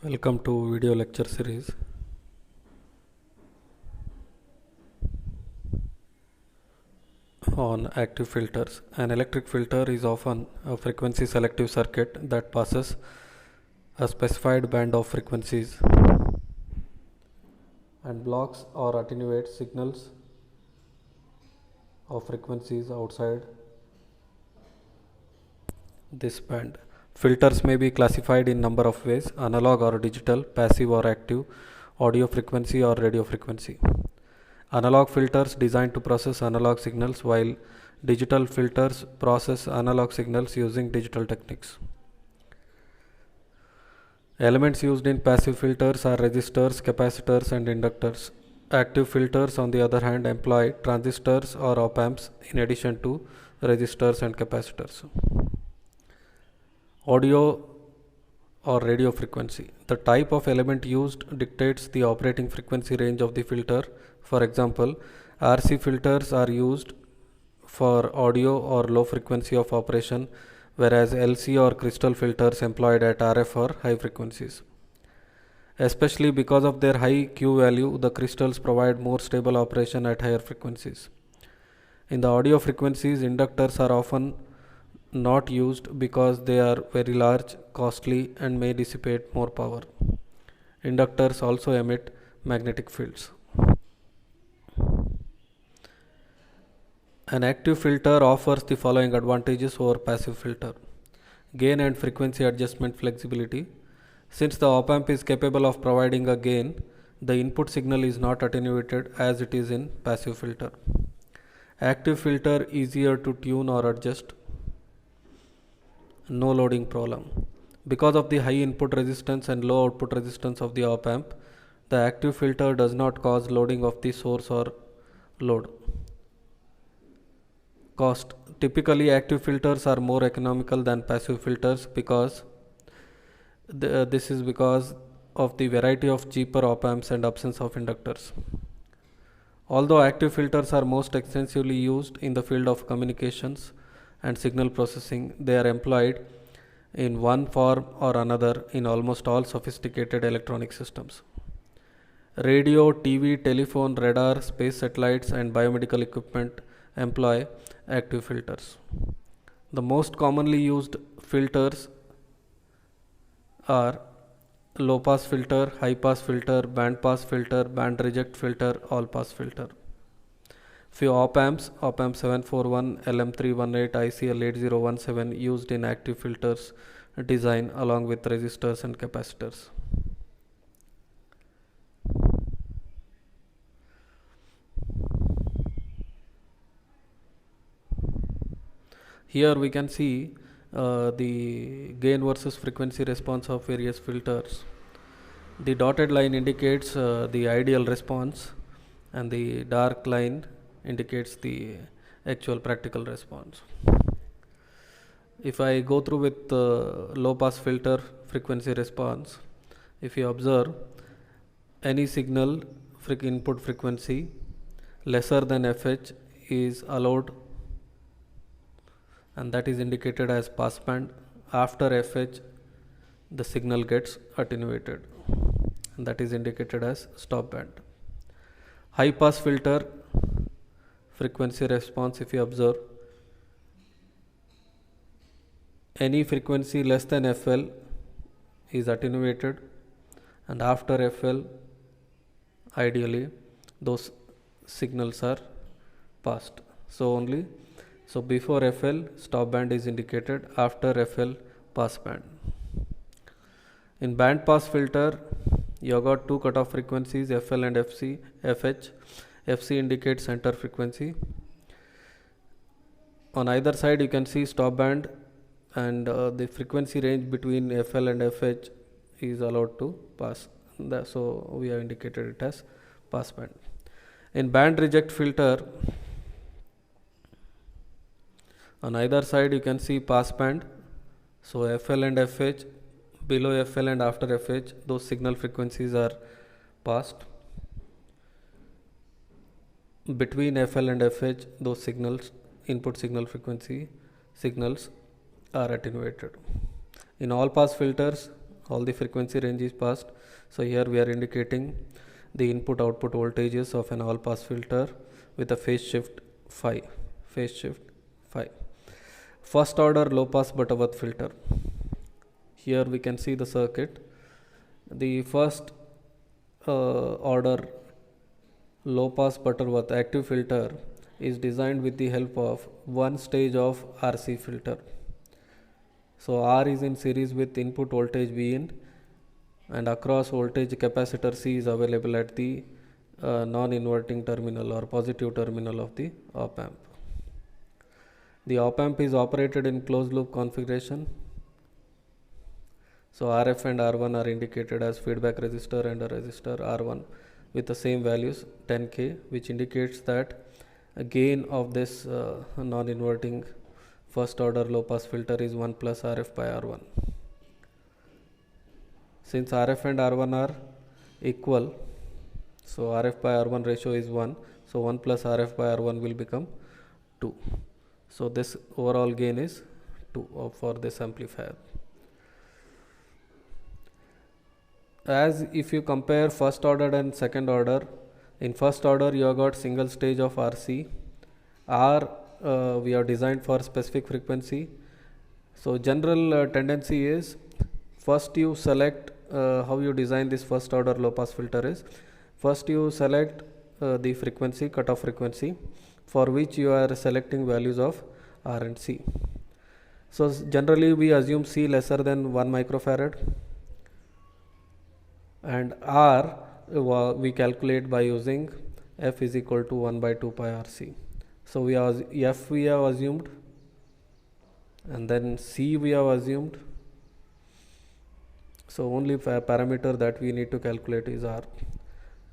Welcome to video lecture series on active filters. An electric filter is often a frequency selective circuit that passes a specified band of frequencies and blocks or attenuates signals of frequencies outside this band. Filters may be classified in number of ways: analog or digital, passive or active, audio frequency or radio frequency. Analog filters designed to process analog signals, while digital filters process analog signals using digital techniques. Elements used in passive filters are resistors, capacitors, and inductors. Active filters, on the other hand, employ transistors or op amps in addition to resistors and capacitors. Audio or radio frequency. The type of element used dictates the operating frequency range of the filter. For example, RC filters are used for audio or low frequency of operation, whereas LC or crystal filters employed at RF or high frequencies. Especially because of their high Q value, the crystals provide more stable operation at higher frequencies. In the audio frequencies, inductors are often not used because they are very large, costly, and may dissipate more power. Inductors also emit magnetic fields. An active filter offers the following advantages over passive filter: gain and frequency adjustment flexibility. Since the op amp is capable of providing a gain, the input signal is not attenuated as it is in passive filter. Active filter easier to tune or adjust. No loading problem. Because of the high input resistance and low output resistance of the op amp, the active filter does not cause loading of the source or load. Cost. Typically, active filters are more economical than passive filters because this is because of the variety of cheaper op amps and absence of inductors. Although active filters are most extensively used in the field of communications and signal processing, they are employed in one form or another in almost all sophisticated electronic systems. Radio, TV, telephone, radar, space satellites, and biomedical equipment employ active filters. The most commonly used filters are low pass filter, high pass filter, band pass filter, band reject filter, all pass filter. Few op amps, op amp 741, LM318, ICL 8017 used in active filters design along with resistors and capacitors. Here we can see the gain versus frequency response of various filters. The dotted line indicates the ideal response, and the dark line indicates the actual practical response. If I go through with low pass filter frequency response, if you observe, any signal input frequency lesser than fH is allowed, and that is indicated as pass band. After fH, the signal gets attenuated, and that is indicated as stop band. High pass filter frequency response, if you observe, any frequency less than FL is attenuated, and after FL, ideally those signals are passed. So before FL, stop band is indicated, after FL, pass band. In band pass filter, you have got two cutoff frequencies, FL and FH. FC indicates center frequency. On either side you can see stop band, and the frequency range between FL and FH is allowed to pass. So we have indicated it as pass band. In band reject filter, on either side you can see pass band. So FL and FH, below FL and after FH, those signal frequencies are passed. Between FL and FH, those signals, input signal frequency signals, are attenuated. In all pass filters, all the frequency range is passed. So here we are indicating the input output voltages of an all pass filter with a phase shift phi. First order low pass Butterworth filter. Here we can see the circuit. The first order low pass Butterworth active filter is designed with the help of one stage of RC filter. So R is in series with input voltage V in, and across voltage capacitor C is available at the non-inverting terminal or positive terminal of the op amp. The op amp is operated in closed loop configuration. So RF and R1 are indicated as feedback resistor and a resistor R1 with the same values 10K, which indicates that a gain of this non-inverting first order low pass filter is 1 plus RF by R1. Since RF and R1 are equal, so RF by R1 ratio is 1, so 1 plus RF by R1 will become 2. So this overall gain is 2 for this amplifier. As if you compare first order and second order, in first order you have got single stage of RC. R we are designed for specific frequency. So general tendency is first you select how you design this first order low pass filter is first you select the frequency, cutoff frequency, for which you are selecting values of R and C. So generally we assume C lesser than 1 microfarad, and R we calculate by using F is equal to 1 by 2 pi RC. So we have F we have assumed, and then C we have assumed. So only parameter that we need to calculate is R.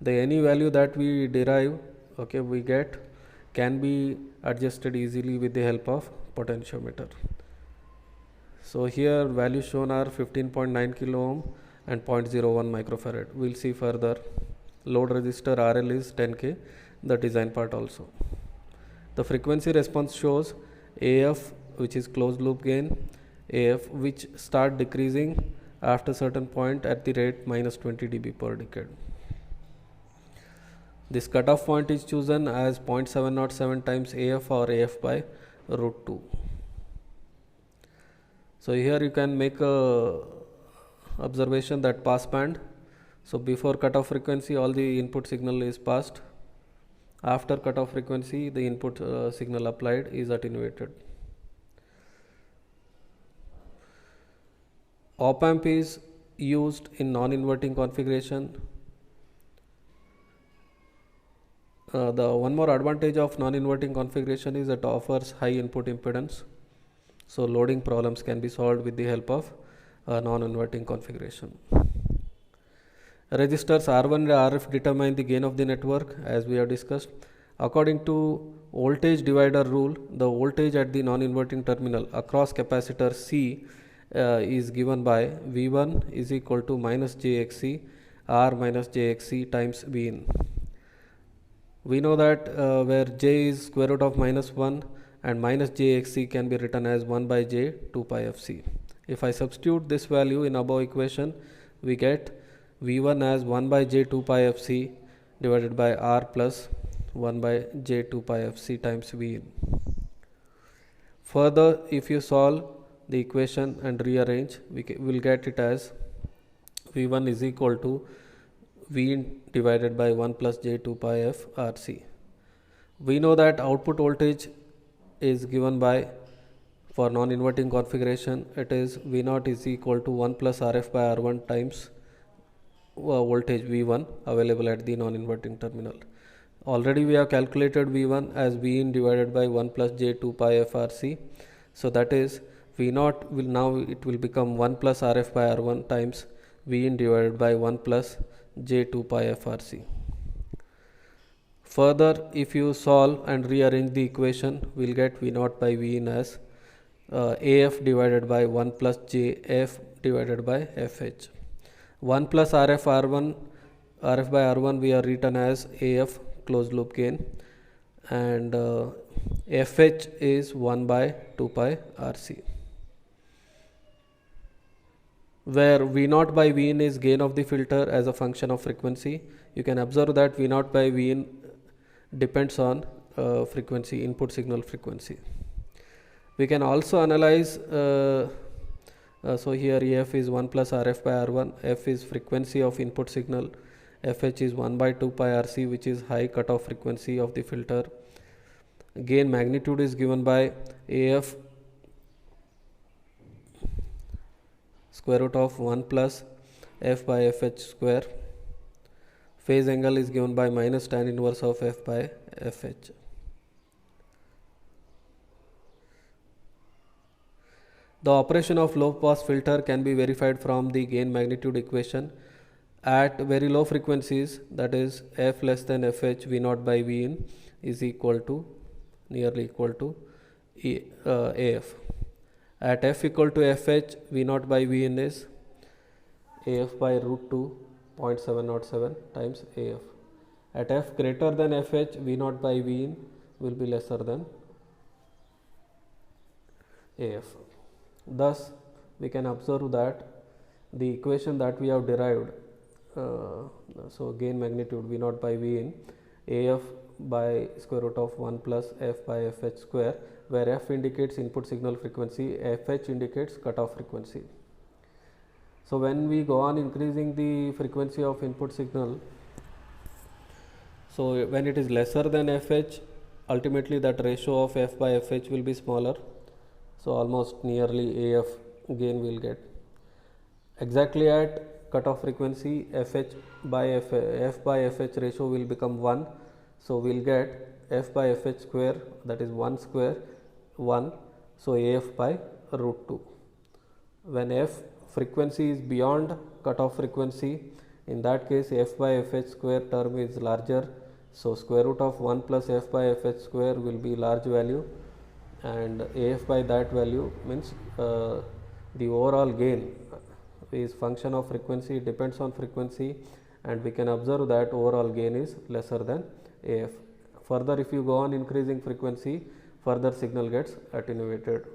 The any value that we derive, okay, we get can be adjusted easily with the help of potentiometer. So here values shown are 15.9 kilo ohm and 0.01 microfarad. We'll see further. Load resistor RL is 10K, the design part also. The frequency response shows AF, which is closed loop gain, AF, which start decreasing after certain point at the rate minus 20 dB per decade. This cutoff point is chosen as 0.707 times AF or AF by root 2. So here you can make a observation that pass band. So before cutoff frequency all the input signal is passed. After cutoff frequency the input signal applied is attenuated. Op amp is used in non-inverting configuration. The one more advantage of non-inverting configuration is that it offers high input impedance. So loading problems can be solved with the help of non-inverting configuration. Resistors R1 and RF determine the gain of the network, as we have discussed. According to voltage divider rule, the voltage at the non-inverting terminal across capacitor C is given by V1 is equal to minus JXC R minus JXC times V in. We know that where J is square root of minus 1 and minus JXC can be written as 1 by J 2 pi FC. If I substitute this value in above equation, we get V1 as 1 by J 2 pi FC divided by R plus 1 by J 2 pi FC times V in. Further, if you solve the equation and rearrange, we will get it as V1 is equal to V in divided by 1 plus J 2 pi F RC. We know that output voltage is given by, for non-inverting configuration, it is V0 is equal to 1 plus RF by R1 times voltage V1 available at the non-inverting terminal. Already we have calculated V1 as V in divided by 1 plus J 2 pi F RC. So that is V0 will now it will become 1 plus RF by R1 times V in divided by 1 plus J 2 pi F RC. Further, if you solve and rearrange the equation, we will get V0 by V in as AF divided by 1 plus JF divided by FH. 1 plus RF by R1 we are written as AF closed loop gain, and FH is 1 by 2 pi RC. where V naught by V in is gain of the filter as a function of frequency. You can observe that V naught by V in depends on frequency, input signal frequency. We can also analyze, so here EF is 1 plus RF by R1, F is frequency of input signal, FH is 1 by 2 pi RC, which is high cutoff frequency of the filter. Gain magnitude is given by AF square root of 1 plus F by FH square. Phase angle is given by minus tan inverse of F by FH. The operation of low pass filter can be verified from the gain magnitude equation. At very low frequencies, that is F less than FH, V naught by V in is equal to, nearly equal to AF. At F equal to FH, V naught by V in is AF by root 2 0.707 times AF. At F greater than FH, V naught by V in will be lesser than AF. Thus, we can observe that the equation that we have derived, so gain magnitude V naught by V in AF by square root of 1 plus F by FH square, where F indicates input signal frequency, FH indicates cutoff frequency. So when we go on increasing the frequency of input signal, so when it is lesser than FH, ultimately that ratio of F by FH will be smaller. So almost nearly AF gain will get. Exactly at cutoff frequency, FH by F by FH ratio will become 1. So we will get F by FH square, that is 1 square 1. So AF by root 2. When F frequency is beyond cutoff frequency, in that case F by FH square term is larger. So square root of 1 plus F by FH square will be large value, and AF by that value means the overall gain is function of frequency, depends on frequency, and we can observe that overall gain is lesser than AF. Further, if you go on increasing frequency, further signal gets attenuated.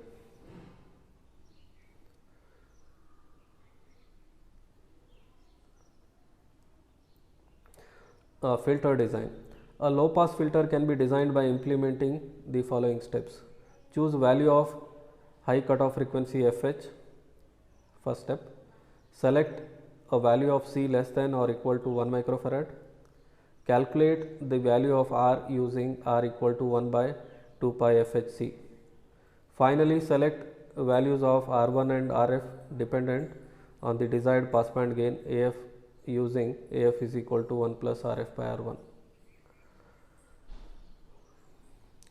Filter design. A low pass filter can be designed by implementing the following steps. Choose value of high cutoff frequency FH, first step. Select a value of C less than or equal to 1 microfarad. Calculate the value of R using R equal to 1 by 2 pi FHC. Finally, select values of R1 and RF dependent on the desired passband gain AF using AF is equal to 1 plus RF by R1.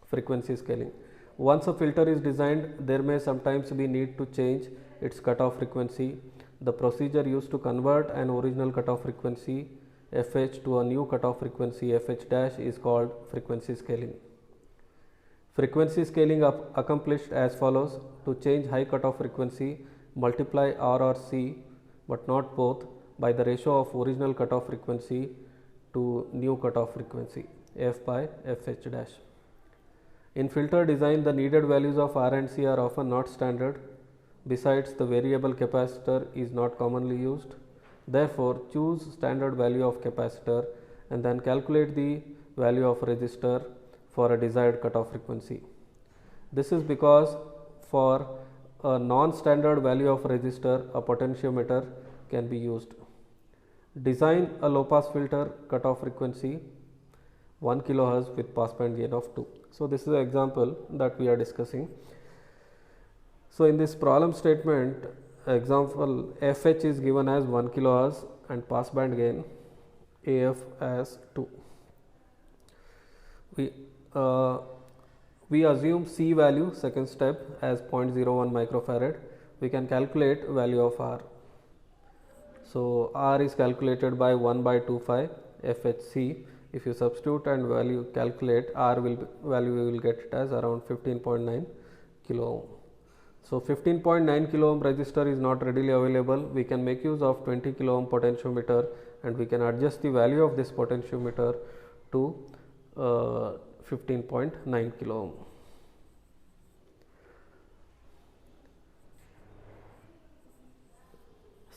Frequency scaling. Once a filter is designed, there may sometimes be need to change its cutoff frequency. The procedure used to convert an original cutoff frequency FH to a new cutoff frequency FH dash is called frequency scaling. Frequency scaling accomplished as follows. To change high cutoff frequency, multiply R or C, but not both, by the ratio of original cutoff frequency to new cutoff frequency F by FH dash. In filter design, the needed values of R and C are often not standard. Besides, the variable capacitor is not commonly used. Therefore, choose standard value of capacitor and then calculate the value of resistor for a desired cutoff frequency. This is because for a non-standard value of resistor, a potentiometer can be used. Design a low pass filter cutoff frequency 1 kHz with passband gain of 2. So this is an example that we are discussing. So in this problem statement, example FH is given as 1 kHz and passband gain AF as 2. We assume C value, second step, as 0.01 microfarad. We can calculate value of R. So R is calculated by 1 by 2 pi FHC. If you substitute and value calculate, R value we will get it as around 15.9 kilo ohm. So 15.9 kilo ohm resistor is not readily available. We can make use of 20 kilo ohm potentiometer, and we can adjust the value of this potentiometer to 15.9 kilo ohm.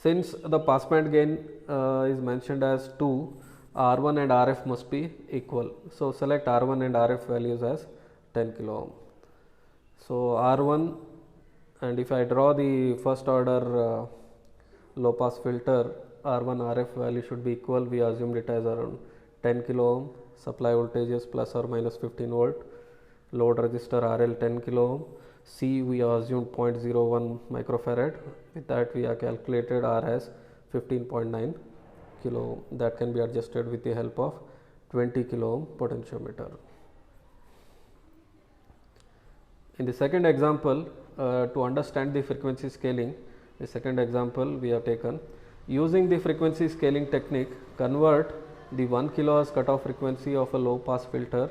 Since the passband gain is mentioned as 2, R1 and RF must be equal. So select R1 and RF values as 10 kilo ohm. So R1, and if I draw the first order low pass filter, R1 RF value should be equal. We assumed it as around 10 kilo ohm. Supply voltage is plus or minus 15 volt. Load resistor RL 10 kilo ohm. C we assumed 0.01 microfarad. With that we have calculated R as 15.9 kilo ohm. That can be adjusted with the help of 20 kilo ohm potentiometer. In the second example, to understand the frequency scaling, the second example we have taken, using the frequency scaling technique, convert the 1 kHz cutoff frequency of a low pass filter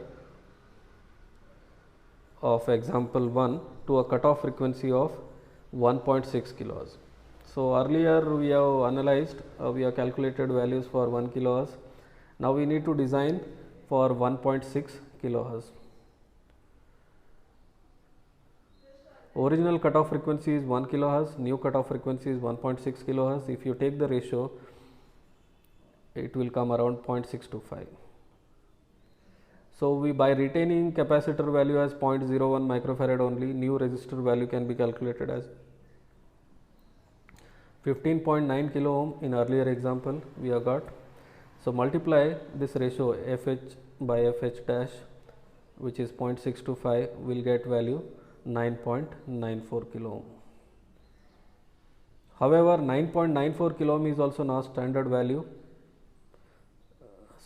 of example 1 to a cutoff frequency of 1.6 kHz. So earlier we have analyzed, we have calculated values for 1 kHz. Now we need to design for 1.6 kHz. Original cutoff frequency is 1 kHz, new cutoff frequency is 1.6 kHz. If you take the ratio, it will come around 0.625. So we, by retaining capacitor value as 0.01 microfarad only, new resistor value can be calculated as 15.9 kilo ohm in earlier example we have got. So multiply this ratio FH by FH dash, which is 0.625, will get value 9.94 kilo ohm. However, 9.94 kilo ohm is also not standard value.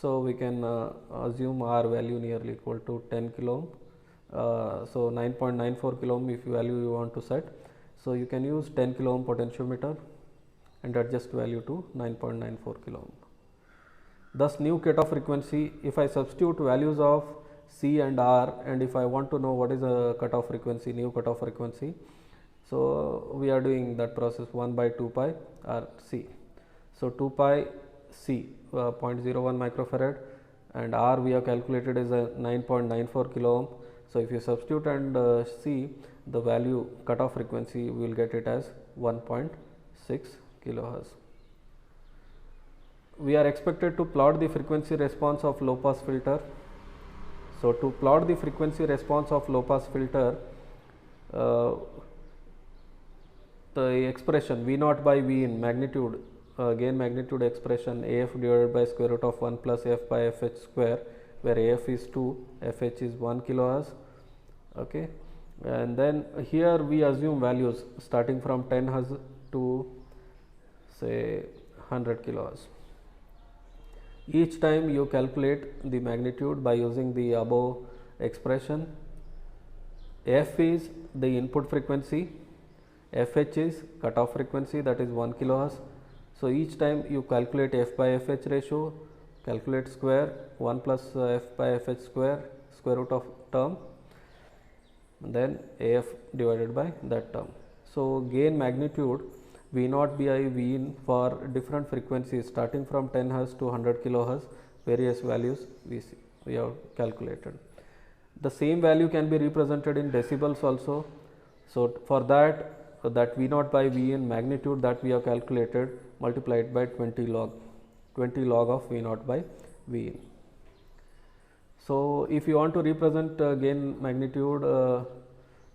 So we can assume R value nearly equal to 10 kilo ohm. So 9.94 kilo ohm if value you want to set. So you can use 10 kilo ohm potentiometer and adjust value to 9.94 kilo ohm. Thus new cutoff frequency, if I substitute values of C and R, and if I want to know what is a cutoff frequency, new cutoff frequency, so we are doing that process 1 by 2 pi R C. So 2 pi C 0.01 microfarad and R we have calculated is a 9.94 kilo ohm. So if you substitute and see the value cutoff frequency, we will get it as 1.6 kilohertz. We are expected to plot the frequency response of low pass filter. So to plot the frequency response of low pass filter, the expression V naught by V in magnitude, gain magnitude expression AF divided by square root of 1 plus F by FH square, where AF is 2, FH is 1 kilohertz. Okay, and then here we assume values starting from 10 Hz to say 100 kilohertz. Each time you calculate the magnitude by using the above expression. F is the input frequency, FH is cutoff frequency, that is 1 kilohertz. So each time you calculate F by FH ratio, calculate square 1 plus F by FH square root of term, and then AF divided by that term. So gain magnitude V naught by V in for different frequencies starting from 10 Hz to 100 kilohertz, various values we have calculated. The same value can be represented in decibels also. So for that V naught by V in magnitude that we have calculated, multiplied by 20 log of V naught by V in. So if you want to represent gain magnitude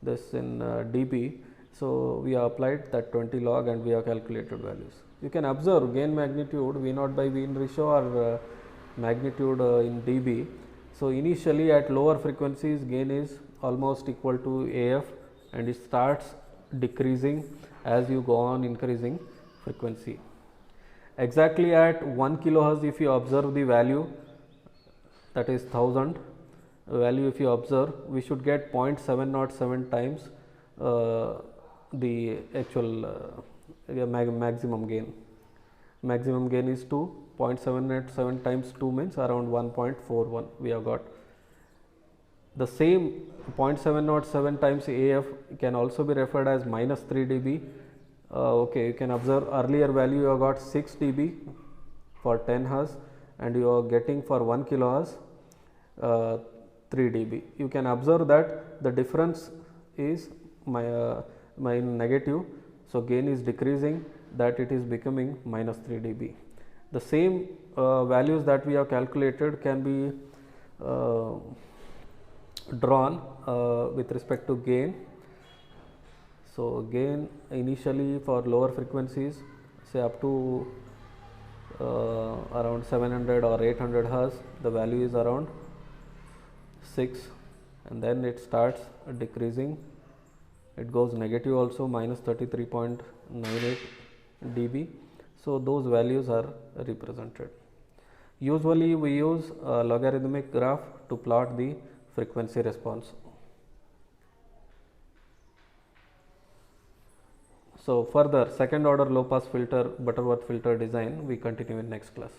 this in dB, so we have applied that 20 log and we have calculated values. You can observe gain magnitude V naught by V in ratio or magnitude in dB. So initially at lower frequencies gain is almost equal to AF and it starts decreasing as you go on increasing frequency. Exactly at 1 kilohertz if you observe the value, that is 1000 value, if you observe, we should get 0.707 times the actual maximum gain. Maximum gain is 2, 0.787 times 2 means around 1.41 we have got. The same 0.707 times AF can also be referred as minus 3 dB. Okay, you can observe earlier value you have got 6 dB for 10 Hz and you are getting for 1 kilohertz 3 dB. You can observe that the difference is my negative. So gain is decreasing, that it is becoming minus 3 dB. The same values that we have calculated can be drawn with respect to gain. So gain initially for lower frequencies, say up to around 700 or 800 Hz, the value is around 6, and then it starts decreasing. It goes negative also, minus 33.98 dB. So those values are represented. Usually we use a logarithmic graph to plot the frequency response. So further second order low pass filter, Butterworth filter design we continue in next class.